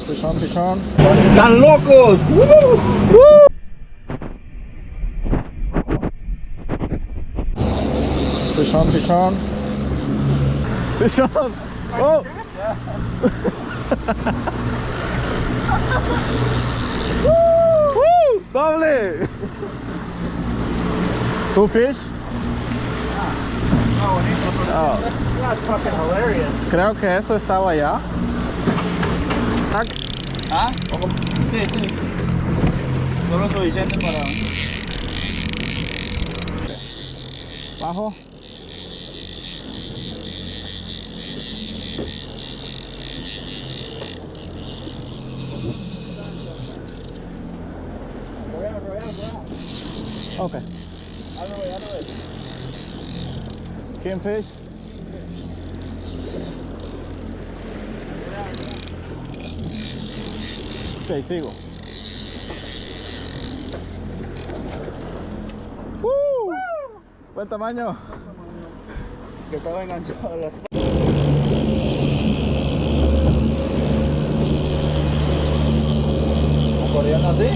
Pichón, pichón. ¡Están locos! Pichón, pichón. Pichón. Oh. Doble. Two fish. Oh. That's fucking hilarious. Creo que eso estaba allá. ¿Ah? Sí, sí. Solo suficiente para... Bajo. Okay. Kingfish. Ok, sigo. Buen tamaño. Que estaba enganchado a las... ¿Corrían así?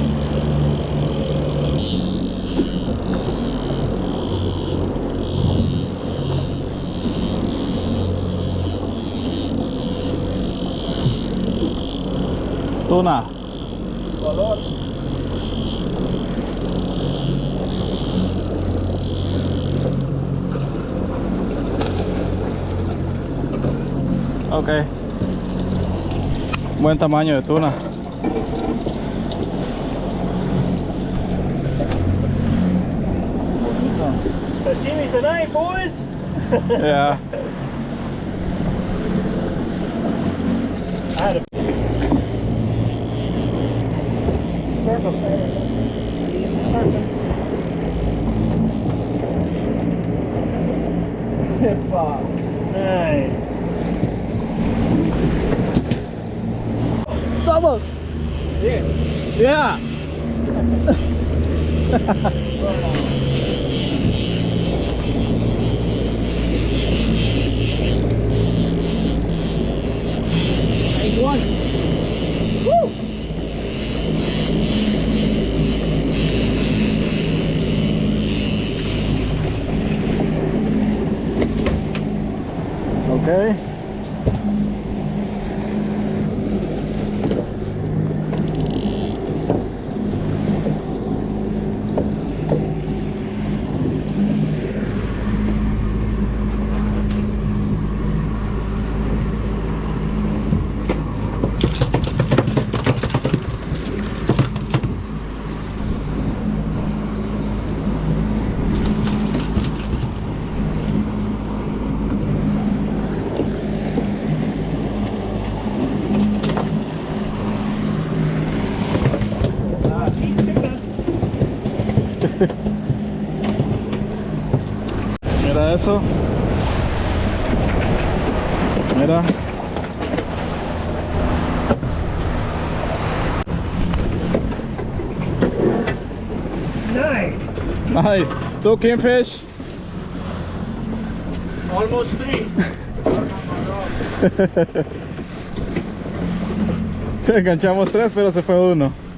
Tuna. Color. Ok. Buen tamaño de tuna. Sashimi tonight, boys. Yeah. I had a circle. Nice. Vamos. Yeah. Yeah. Nice one. Woo. Okay. Mira eso. Mira. Nice. Nice. Two kingfish. Almost 3. Enganchamos 3, pero se fue uno.